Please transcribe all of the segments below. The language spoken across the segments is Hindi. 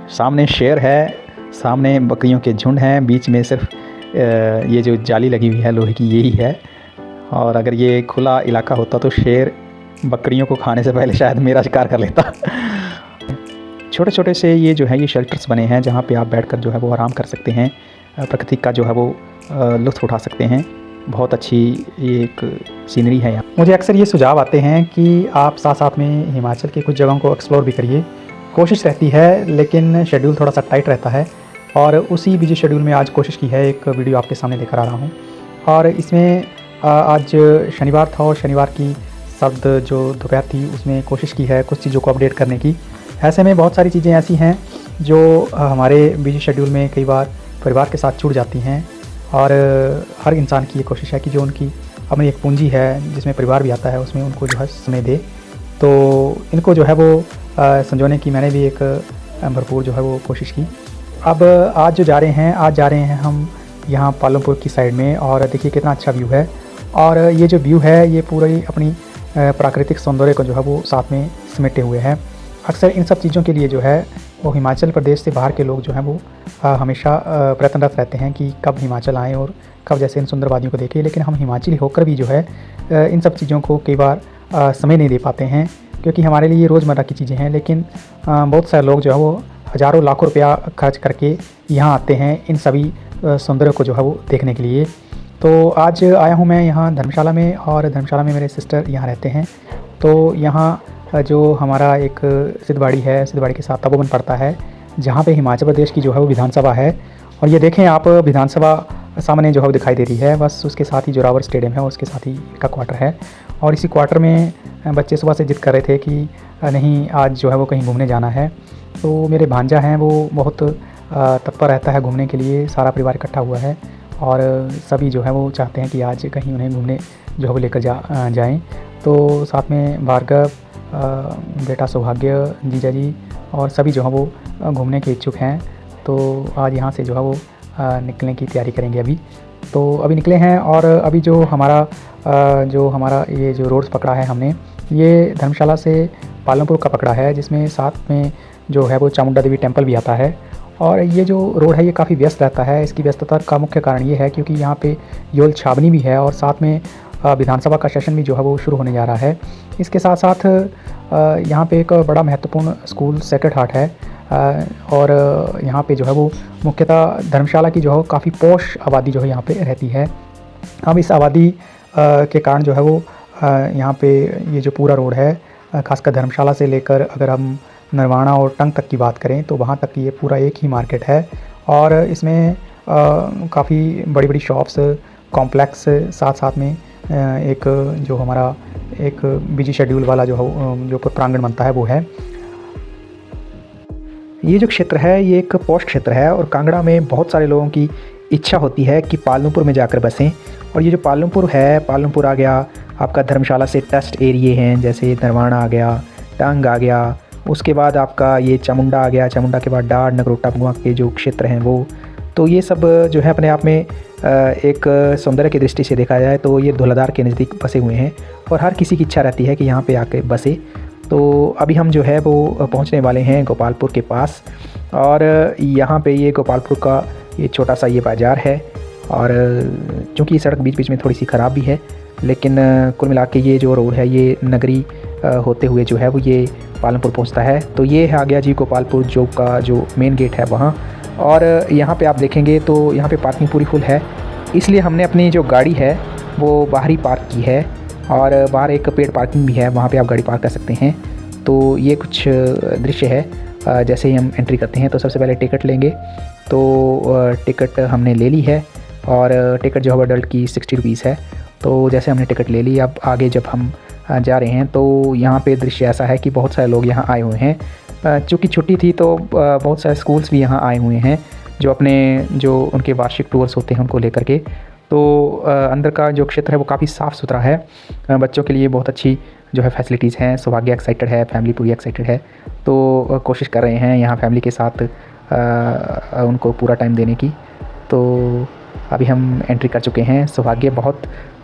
सामने शेर है, सामने बकरियों के झुंड हैं, बीच में सिर्फ ये जो जाली लगी हुई है लोहे की यही है। और अगर ये खुला इलाका होता तो शेर बकरियों को खाने से पहले शायद मेरा शिकार कर लेता। छोटे छोटे से ये जो है ये शेल्टर्स बने हैं जहाँ पे आप बैठकर जो है वो आराम कर सकते हैं, प्रकृति का जो है वो लुत्फ़ उठा सकते हैं। बहुत अच्छी ये एक सीनरी है यहाँ। मुझे अक्सर ये सुझाव आते हैं कि आप साथ साथ में हिमाचल की कुछ जगहों को एक्सप्लोर भी करिए। कोशिश रहती है लेकिन शेड्यूल थोड़ा सा टाइट रहता है, और उसी बिजी शेड्यूल में आज कोशिश की है, एक वीडियो आपके सामने लेकर आ रहा हूँ। और इसमें आज शनिवार था और शनिवार की सर्द जो दोपहर थी उसमें कोशिश की है कुछ चीज़ों को अपडेट करने की। ऐसे में बहुत सारी चीज़ें ऐसी हैं जो हमारे बिजी शेड्यूल में कई बार परिवार के साथ छूट जाती हैं, और हर इंसान की ये कोशिश है कि जो उनकी अपनी एक पूंजी है जिसमें परिवार भी आता है उसमें उनको जो है समय दे। तो इनको जो है वो संजोने की मैंने भी एक भरपूर जो है वो कोशिश की। अब आज जा रहे हैं हम यहाँ पालमपुर की साइड में, और देखिए कितना अच्छा व्यू है। और ये जो व्यू है ये पूरी अपनी प्राकृतिक सौंदर्य को जो है वो साथ में समेटे हुए है। अक्सर इन सब चीज़ों के लिए जो है वो हिमाचल प्रदेश से बाहर के लोग जो हैं वो हमेशा प्रयत्नरत रहते हैं कि कब हिमाचल आएँ और कब जैसे इन सुंदर वादियों को देखें। लेकिन हम हिमाचली होकर भी जो है इन सब चीज़ों को कई बार समय नहीं दे पाते हैं, क्योंकि हमारे लिए रोज़मर्रा की चीज़ें हैं। लेकिन बहुत सारे लोग जो है वो हज़ारों लाखों रुपया खर्च करके यहाँ आते हैं इन सभी सौंदर्य को जो है वो देखने के लिए। तो आज आया हूँ मैं यहाँ धर्मशाला में, और धर्मशाला में मेरे सिस्टर यहाँ रहते हैं। तो यहाँ जो हमारा एक सिद्धबाड़ी है, सिद्धबाड़ी के साथ तपोवन पड़ता है जहाँ पे हिमाचल प्रदेश की जो है वो विधानसभा है। और ये देखें आप, विधानसभा सामने जो है वो दिखाई दे रही है, बस उसके साथ ही जोरावर स्टेडियम है, उसके साथ ही इनका क्वार्टर है। और इसी क्वार्टर में बच्चे सुबह से जिद कर रहे थे कि नहीं आज जो है वो कहीं घूमने जाना है। तो मेरे भांजा हैं वो बहुत तत्पर रहता है घूमने के लिए, सारा परिवार इकट्ठा हुआ है और सभी जो है वो चाहते हैं कि आज कहीं उन्हें घूमने जो है वो लेकर जाएँ। तो साथ में भार्गव, बेटा सौभाग्य, जीजा जी और सभी जो है वो घूमने के इच्छुक हैं। तो आज यहाँ से जो है वो निकलने की तैयारी करेंगे अभी। तो अभी निकले हैं, और अभी जो हमारा ये जो रोड्स पकड़ा है हमने, ये धर्मशाला से पालमपुर का पकड़ा है, जिसमें साथ में जो है वो चामुंडा देवी टेम्पल भी आता है। और ये जो रोड है ये काफ़ी व्यस्त रहता है। इसकी व्यस्तता का मुख्य कारण ये है क्योंकि यहाँ पे योल छावनी भी है, और साथ में विधानसभा का सेशन भी जो है वो शुरू होने जा रहा है। इसके साथ साथ यहाँ पे एक बड़ा महत्वपूर्ण स्कूल सेक्रेड हार्ट है, और यहाँ पे जो है वो मुख्यतः धर्मशाला की जो है काफ़ी पॉश आबादी जो है यहाँ पे रहती है। हम इस आबादी के कारण जो है वो यहाँ पे ये जो पूरा रोड है, खासकर धर्मशाला से लेकर अगर हम नरवाना और टंग तक की बात करें तो वहाँ तक ये पूरा एक ही मार्केट है। और इसमें काफ़ी बड़ी बड़ी शॉप्स, कॉम्प्लेक्स, साथ साथ में एक जो हमारा एक बिजी शेड्यूल वाला जो प्रांगण बनता है वो है। ये जो क्षेत्र है ये एक पॉश क्षेत्र है, और कांगड़ा में बहुत सारे लोगों की इच्छा होती है कि पालमपुर में जाकर बसें। और ये जो पालमपुर है, पालमपुर आ गया आपका धर्मशाला से टस्ट एरिए हैं, जैसे नरवाना आ गया, टंग आ गया, उसके बाद आपका ये चामुंडा आ गया, चामुंडा के बाद डार, नगरोटा, भुआ के जो क्षेत्र हैं वो। तो ये सब जो है अपने आप में एक सौंदर्य की दृष्टि से देखा जाए तो ये धौलाधार के नज़दीक बसे हुए हैं, और हर किसी की इच्छा रहती है कि यहाँ पे आके बसे। तो अभी हम जो है वो पहुँचने वाले हैं गोपालपुर के पास, और यहाँ पे ये गोपालपुर का ये छोटा सा ये बाज़ार है। और चूँकि ये सड़क बीच बीच में थोड़ी सी ख़राब भी है, लेकिन कुल मिला के ये जो रोड है ये नगरी होते हुए जो है वो ये पालमपुर पहुंचता है। तो ये है आ गया जी गोपालपुर जो का जो मेन गेट है वहाँ। और यहाँ पे आप देखेंगे तो यहाँ पे पार्किंग पूरी फुल है, इसलिए हमने अपनी जो गाड़ी है वो बाहर ही पार्क की है, और बाहर एक पेड पार्किंग भी है, वहाँ पे आप गाड़ी पार्क कर सकते हैं। तो ये कुछ दृश्य है। जैसे ही हम एंट्री करते हैं तो सबसे पहले टिकट लेंगे। तो टिकट हमने ले ली है, और टिकट जो है अडल्ट की 60 रुपीज़ है। तो जैसे हमने टिकट ले ली, अब आगे जब हम जा रहे हैं तो यहाँ पे दृश्य ऐसा है कि बहुत सारे लोग यहाँ आए हुए हैं। चूँकि छुट्टी थी तो बहुत सारे स्कूल्स भी यहाँ आए हुए हैं जो उनके वार्षिक टूर्स होते हैं उनको लेकर के। तो अंदर का जो क्षेत्र है वो काफ़ी साफ़ सुथरा है, बच्चों के लिए बहुत अच्छी जो है फैसिलिटीज़ हैं। सौभाग्य एक्साइटेड है, फैमिली पूरी एक्साइटेड है। तो कोशिश कर रहे हैं यहाँ फैमिली के साथ उनको पूरा टाइम देने की। तो अभी हम एंट्री कर चुके हैं। सौभाग्य बहुत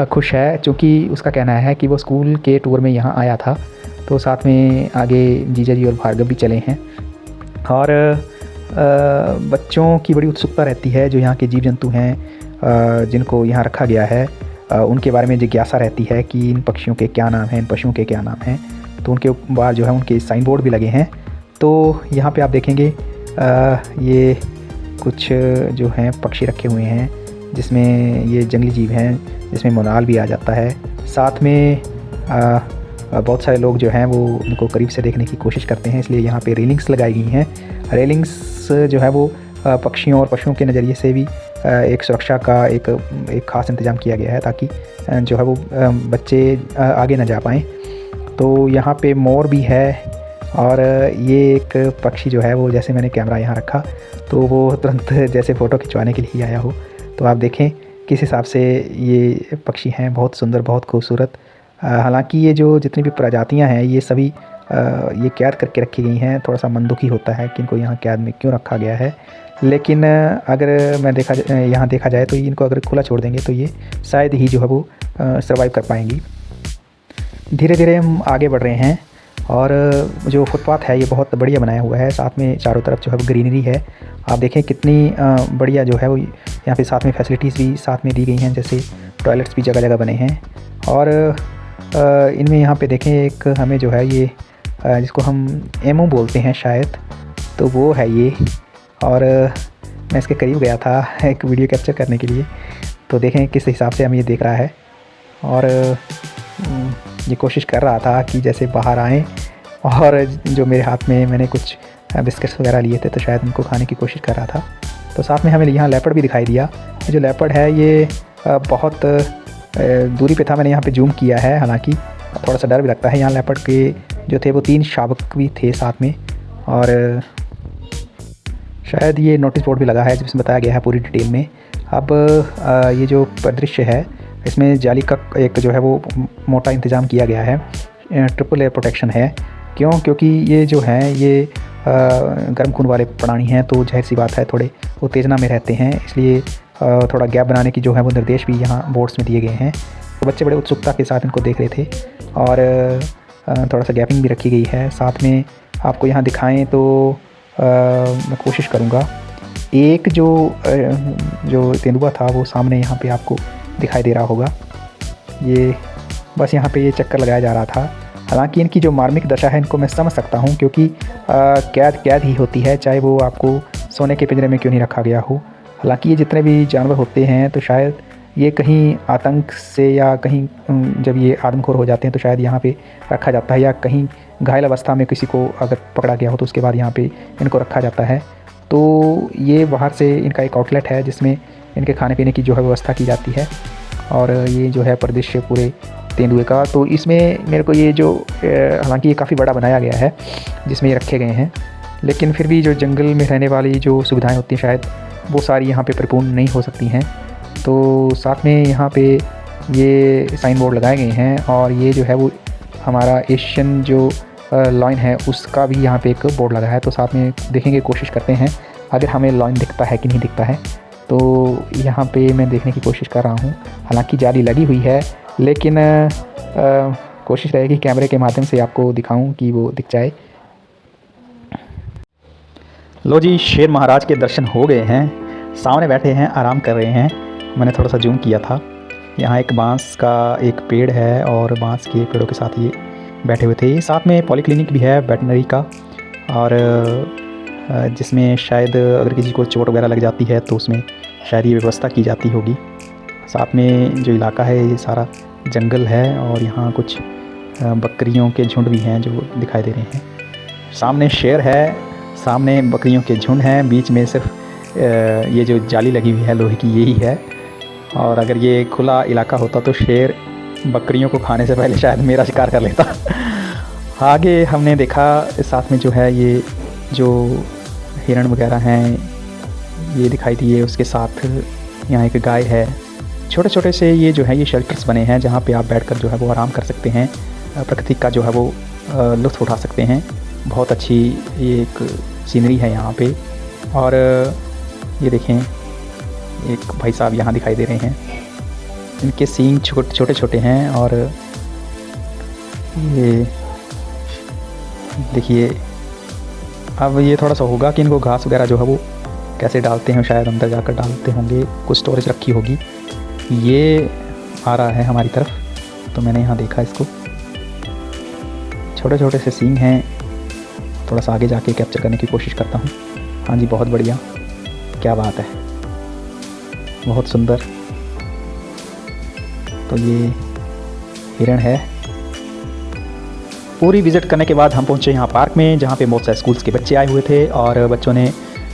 खुश है, क्योंकि उसका कहना है कि वो स्कूल के टूर में यहाँ आया था। तो साथ में आगे जीजा जी और भार्गव भी चले हैं। और बच्चों की बड़ी उत्सुकता रहती है, जो यहाँ के जीव जंतु हैं जिनको यहाँ रखा गया है उनके बारे में जिज्ञासा रहती है कि इन पक्षियों के क्या नाम हैं, इन पशुओं के क्या नाम हैं। तो उनके बाहर जो है उनके साइन बोर्ड भी लगे हैं। तो यहाँ पे आप देखेंगे ये कुछ जो हैं पक्षी रखे हुए हैं, जिसमें ये जंगली जीव हैं, जिसमें मोनाल भी आ जाता है। साथ में बहुत सारे लोग जो हैं वो उनको करीब से देखने की कोशिश करते हैं, इसलिए यहाँ पे रेलिंग्स लगाई गई हैं। रेलिंग्स जो है वो पक्षियों और पशुओं के नज़रिए से भी एक सुरक्षा का एक ख़ास इंतज़ाम किया गया है, ताकि जो है वो बच्चे आगे ना जा पाएँ। तो यहाँ पे मोर भी है, और ये एक पक्षी जो है वो, जैसे मैंने कैमरा यहाँ रखा तो वो तुरंत जैसे फ़ोटो खिंचवाने के लिए ही आया हो। तो आप देखें किस हिसाब से ये पक्षी हैं, बहुत सुंदर, बहुत खूबसूरत। हालांकि ये जो जितनी भी प्रजातियां हैं ये सभी ये कैद करके रखी गई हैं। थोड़ा सा मन दुखी होता है कि इनको यहाँ कैद में क्यों रखा गया है, लेकिन अगर यहाँ देखा जाए तो इनको अगर खुला छोड़ देंगे तो ये शायद ही जो है वो सर्वाइव कर पाएंगी। धीरे धीरे हम आगे बढ़ रहे हैं, और जो फुटपाथ है ये बहुत बढ़िया बनाया हुआ है। साथ में चारों तरफ जो है वो ग्रीनरी है। आप देखें कितनी बढ़िया जो है वो यहाँ पे साथ में फैसिलिटीज़ भी साथ में दी गई हैं, जैसे टॉयलेट्स भी जगह जगह बने हैं। और इनमें यहाँ पे देखें एक हमें जो है ये जिसको हम एमो बोलते हैं शायद, तो वो है ये। और मैं इसके करीब गया था एक वीडियो कैप्चर करने के लिए, तो देखें किस हिसाब से हमें ये देख रहा है। और ये कोशिश कर रहा था कि जैसे बाहर आएँ, और जो मेरे हाथ में मैंने कुछ बिस्किट्स वगैरह लिए थे तो शायद उनको खाने की कोशिश कर रहा था। तो साथ में हमें यहाँ लेपर्ड भी दिखाई दिया। जो लेपर्ड है ये बहुत दूरी पे था, मैंने यहाँ पे जूम किया है। हालांकि थोड़ा सा डर भी लगता है। यहाँ लेपर्ड के जो थे वो 3 शावक भी थे साथ में, और शायद ये नोटिस बोर्ड भी लगा है जिसमें बताया गया है पूरी डिटेल में। अब ये जो परिदृश्य है इसमें जाली का एक जो है वो मोटा इंतज़ाम किया गया है। ट्रिपल एयर प्रोटेक्शन है। क्योंकि ये जो हैं ये गर्म खून वाले प्राणी हैं, तो जाहिर सी बात है थोड़े उत्तेजना में रहते हैं, इसलिए थोड़ा गैप बनाने की जो है वो निर्देश भी यहाँ बोर्ड्स में दिए गए हैं। तो बच्चे बड़े उत्सुकता के साथ इनको देख रहे थे, और थोड़ा सा गैपिंग भी रखी गई है। साथ में आपको यहाँ दिखाएं तो मैं कोशिश करूँगा। एक जो तेंदुआ था वो सामने यहाँ पे आपको दिखाई दे रहा होगा। ये बस यहाँ पे ये चक्कर लगाया जा रहा था। हालांकि इनकी जो मार्मिक दशा है इनको मैं समझ सकता हूँ, क्योंकि कैद ही होती है, चाहे वो आपको सोने के पिंजरे में क्यों नहीं रखा गया हो। हालांकि ये जितने भी जानवर होते हैं तो शायद ये कहीं आतंक से, या कहीं जब ये आदमखोर हो जाते हैं तो शायद यहाँ पे रखा जाता है, या कहीं घायल अवस्था में किसी को अगर पकड़ा गया हो तो उसके बाद यहाँ पे इनको रखा जाता है। तो ये बाहर से इनका एक आउटलेट है जिसमें इनके खाने पीने की जो है व्यवस्था की जाती है। और ये जो है परिदृश्य पूरे तेंदुए का, तो इसमें मेरे को ये जो हालांकि ये काफ़ी बड़ा बनाया गया है जिसमें ये रखे गए हैं, लेकिन फिर भी जो जंगल में रहने वाली जो सुविधाएं होती हैं शायद वो सारी यहाँ पे परिपूर्ण नहीं हो सकती हैं। तो साथ में यहाँ पे ये साइन बोर्ड लगाए गए हैं, और ये जो है वो हमारा एशियन जो लॉइन है उसका भी यहाँ पे एक बोर्ड लगा है। तो साथ में देखेंगे, कोशिश करते हैं अगर हमें लॉइन दिखता है कि नहीं दिखता है। तो यहाँ पे मैं देखने की कोशिश कर रहा हूँ। हालांकि जाली लगी हुई है, लेकिन कोशिश रहेगी कैमरे के माध्यम से आपको दिखाऊं कि वो दिख जाए। लो जी, शेर महाराज के दर्शन हो गए हैं। सामने बैठे हैं, आराम कर रहे हैं। मैंने थोड़ा सा जूम किया था। यहाँ एक बांस का एक पेड़ है, और बांस के पेड़ों के साथ ये बैठे हुए थे। साथ में पॉलीक्लिनिक भी है वेटनरी का, और जिसमें शायद अगर किसी को चोट वगैरह लग जाती है तो उसमें शायद ये व्यवस्था की जाती होगी। साथ में जो इलाका है ये सारा जंगल है, और यहाँ कुछ बकरियों के झुंड भी हैं जो दिखाई दे रहे हैं। सामने शेर है, सामने बकरियों के झुंड हैं, बीच में सिर्फ ये जो जाली लगी हुई है लोहे की यही है। और अगर ये खुला इलाका होता तो शेर बकरियों को खाने से पहले शायद मेरा शिकार कर लेता। आगे हमने देखा साथ में जो है ये जो हिरण वगैरह हैं ये दिखाई दिए, उसके साथ यहाँ एक गाय है। छोटे छोटे से ये जो है ये शेल्टर्स बने हैं जहाँ पे आप बैठकर जो है वो आराम कर सकते हैं, प्रकृति का जो है वो लुत्फ़ उठा सकते हैं। बहुत अच्छी ये एक सीनरी है यहाँ पे। और ये देखें, एक भाई साहब यहाँ दिखाई दे रहे हैं, इनके सींग छोटे छोटे हैं। और ये देखिए अब ये थोड़ा सा होगा कि इनको घास वगैरह जो है वो कैसे डालते हैं, शायद अंदर जाकर डालते होंगे, कुछ स्टोरेज रखी होगी। ये आ रहा है हमारी तरफ, तो मैंने यहाँ देखा इसको, छोटे छोटे से सींग हैं। थोड़ा सा आगे जाके कैप्चर करने की कोशिश करता हूँ। हाँ जी, बहुत बढ़िया, क्या बात है, बहुत सुंदर। तो ये हिरण है। पूरी विज़िट करने के बाद हम पहुँचे यहाँ पार्क में, जहाँ पे बहुत सारे स्कूल्स के बच्चे आए हुए थे और बच्चों ने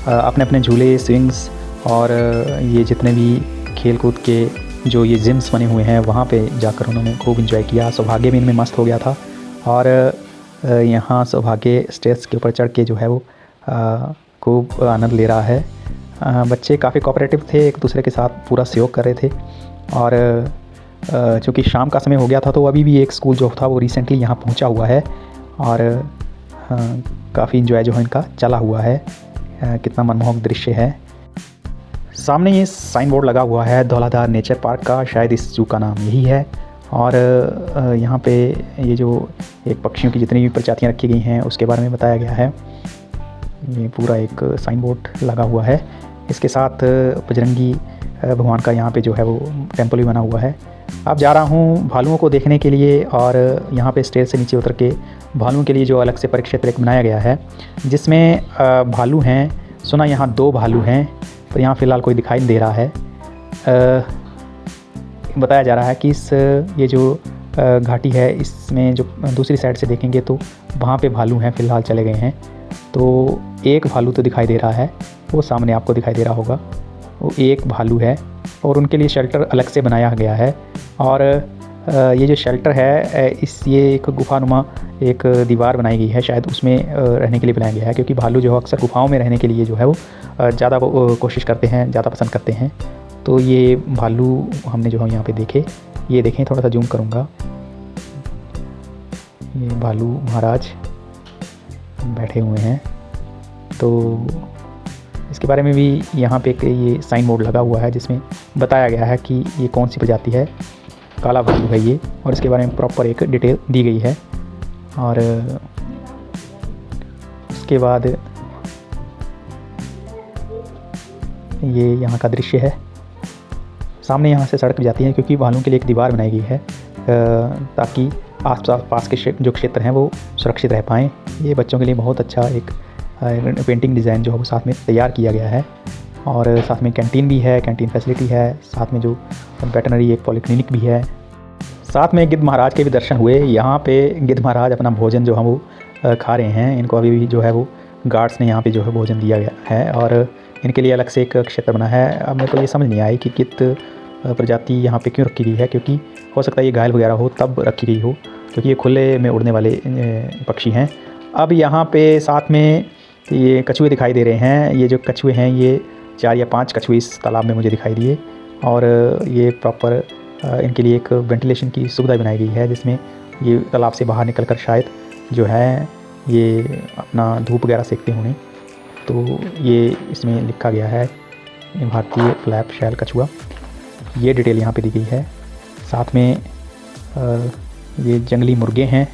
अपने अपने झूले, स्विंग्स और ये जितने भी खेल कूद के जो ये जिम्स बने हुए हैं वहाँ पे जाकर उन्होंने खूब इंजॉय किया। सौभाग्य भी इनमें मस्त हो गया था और यहाँ सौभाग्य स्टेज के ऊपर चढ़ के जो है वो खूब आनंद ले रहा है। बच्चे काफ़ी कोऑपरेटिव थे, एक दूसरे के साथ पूरा सहयोग कर रहे थे। और चूँकि शाम का समय हो गया था तो अभी भी एक स्कूल जो था वो रिसेंटली यहाँ पहुँचा हुआ है और काफ़ी इंजॉय जो है इनका चला हुआ है। कितना मनमोहक दृश्य है। सामने ये साइन बोर्ड लगा हुआ है धौलाधार नेचर पार्क का, शायद इस जू का नाम यही है। और यहाँ पे ये जो एक पक्षियों की जितनी भी प्रजातियाँ रखी गई हैं उसके बारे में बताया गया है। ये पूरा एक साइन बोर्ड लगा हुआ है। इसके साथ बजरंगी भगवान का यहाँ पे जो है वो टेम्पल भी बना हुआ है। अब जा रहा हूँ भालुओं को देखने के लिए और यहाँ पे स्टेज से नीचे उतर के भालुओं के लिए जो अलग से परिक्षेत्र एक बनाया गया है जिसमें भालू हैं। सुना यहाँ 2 भालू हैं, पर यहाँ फ़िलहाल कोई दिखाई नहीं दे रहा है। बताया जा रहा है कि इस ये जो घाटी है इसमें जो दूसरी साइड से देखेंगे तो वहाँ पे भालू हैं, फ़िलहाल चले गए हैं। तो एक भालू तो दिखाई दे रहा है, वो सामने आपको दिखाई दे रहा होगा, वो एक भालू है और उनके लिए शेल्टर अलग से बनाया गया है। और ये जो शेल्टर है ये एक गुफानुमा एक दीवार बनाई गई है, शायद उसमें रहने के लिए बनाया गया है, क्योंकि भालू जो है अक्सर गुफाओं में रहने के लिए जो है वो ज़्यादा कोशिश करते हैं, ज़्यादा पसंद करते हैं। तो ये भालू हमने जो है यहाँ पे देखे, ये देखें, थोड़ा सा जूम करूँगा, ये भालू महाराज बैठे हुए हैं। तो इसके बारे में भी यहाँ पे ये साइन बोर्ड लगा हुआ है जिसमें बताया गया है कि ये कौन सी प्रजाति है, काला भालू है ये, और इसके बारे में प्रॉपर एक डिटेल दी गई है। और उसके बाद ये यहाँ का दृश्य है। सामने यहाँ से सड़क भी जाती है क्योंकि भालुओं के लिए एक दीवार बनाई गई है ताकि पास के जो क्षेत्र हैं वो सुरक्षित रह पाएँ। ये बच्चों के लिए बहुत अच्छा एक पेंटिंग डिज़ाइन जो है वो साथ में तैयार किया गया है। और साथ में कैंटीन भी है, कैंटीन फैसिलिटी है, साथ में जो वेटनरी एक पॉलीक्लिनिक भी है। साथ में गिद्ध महाराज के भी दर्शन हुए। यहाँ पे गिद्ध महाराज अपना भोजन जो है वो खा रहे हैं। इनको अभी भी जो है वो गार्ड्स ने यहाँ पे जो है भोजन दिया गया है और इनके लिए अलग से एक क्षेत्र बना है। अब मेरे को ये समझ नहीं आई कि गिद्ध प्रजाति यहाँ पे क्यों रखी गई है, क्योंकि हो सकता है ये घायल वगैरह हो तब रखी गई हो, क्योंकि ये खुले में उड़ने वाले पक्षी हैं। अब यहाँ पे साथ में ये कछुए दिखाई दे रहे हैं। ये जो कछुए हैं ये 4 या 5 कछुए इस तालाब में मुझे दिखाई दिए और ये प्रॉपर इनके लिए एक वेंटिलेशन की सुविधा बनाई गई है जिसमें ये तालाब से बाहर निकलकर शायद जो है ये अपना धूप वगैरह सेकते होंगे। तो ये इसमें लिखा गया है भारतीय फ्लैप शैल कछुआ, ये डिटेल यहाँ पे दी गई है। साथ में ये जंगली मुर्गे हैं,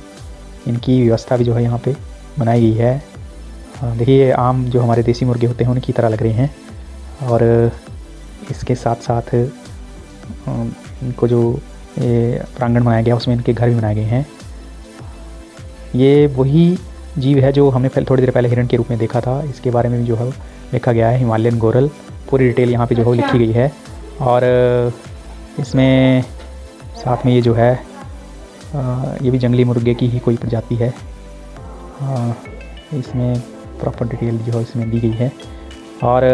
इनकी व्यवस्था भी जो है यहाँ पे बनाई गई है। देखिए आम जो हमारे देसी मुर्गे होते हैं उनकी तरह लग रहे हैं। और इसके साथ साथ इनको जो ये प्रांगण बनाया गया उसमें इनके घर भी बनाए गए हैं। ये वही जीव है जो हमने थोड़ी देर पहले हिरण के रूप में देखा था। इसके बारे में भी जो है लिखा गया है हिमालयन गोरल, पूरी डिटेल यहाँ पे जो है लिखी गई है। और इसमें साथ में ये जो है ये भी जंगली मुर्गे की ही कोई प्रजाति है। इसमें प्रॉपर डिटेल जो है इसमें दी गई है। और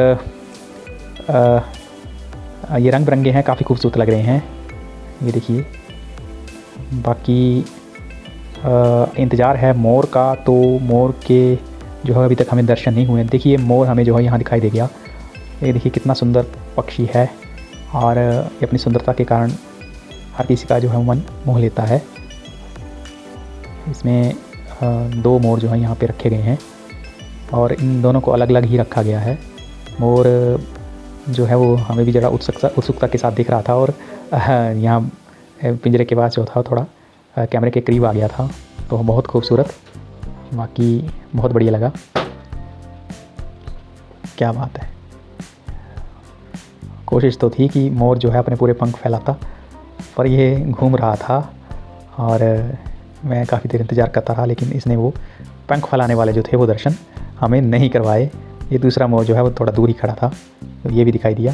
ये रंग बिरंगे हैं, काफ़ी खूबसूरत लग रहे हैं, ये देखिए। बाकी इंतज़ार है मोर का, तो मोर के जो है अभी तक हमें दर्शन नहीं हुए। देखिए मोर हमें जो है यहाँ दिखाई दे गया। ये देखिए कितना सुंदर पक्षी है और ये अपनी सुंदरता के कारण हर किसी का जो है मन मोह लेता है। इसमें 2 मोर जो है यहाँ पे रखे गए हैं और इन दोनों को अलग अलग ही रखा गया है। मोर जो है वो हमें भी ज़रा उत्सुकता के साथ दिख रहा था और यहाँ पिंजरे के पास जो था थोड़ा कैमरे के करीब आ गया था, तो बहुत खूबसूरत, बाकी बहुत बढ़िया लगा। क्या बात है। कोशिश तो थी कि मोर जो है अपने पूरे पंख फैलाता, पर ये घूम रहा था और मैं काफ़ी देर इंतज़ार करता रहा, लेकिन इसने वो पंख फैलाने वाले जो थे वो दर्शन हमें नहीं करवाए। ये दूसरा मोर जो है वो थोड़ा दूर ही खड़ा था, तो ये भी दिखाई दिया।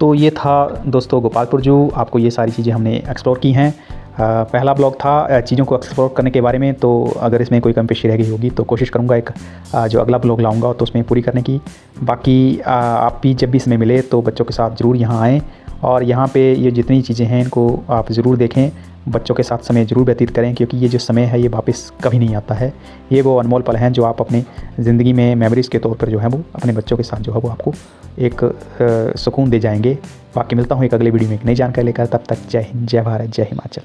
तो ये था दोस्तों गोपालपुर जू। आपको ये सारी चीज़ें हमने एक्सप्लोर की हैं। पहला ब्लॉग था चीज़ों को एक्सप्लोर करने के बारे में, तो अगर इसमें कोई कमी पेशी रह गई होगी तो कोशिश करूँगा एक जो अगला ब्लॉग लाऊंगा तो उसमें पूरी करने की। बाकी आप भी जब भी इसमें मिले तो बच्चों के साथ ज़रूर यहाँ आएँ और यहाँ पे ये जितनी चीज़ें हैं इनको आप ज़रूर देखें, बच्चों के साथ समय ज़रूर व्यतीत करें, क्योंकि ये जो समय है ये वापस कभी नहीं आता है। ये वो अनमोल पल हैं जो आप अपने ज़िंदगी में मेमोरीज़ के तौर पर जो है वो अपने बच्चों के साथ जो है वो आपको एक सुकून दे जाएंगे। बाकी मिलता हूँ एक अगले वीडियो में एक नई जानकारी लेकर। तब तक जय हिंद, जय भारत, जय हिमाचल।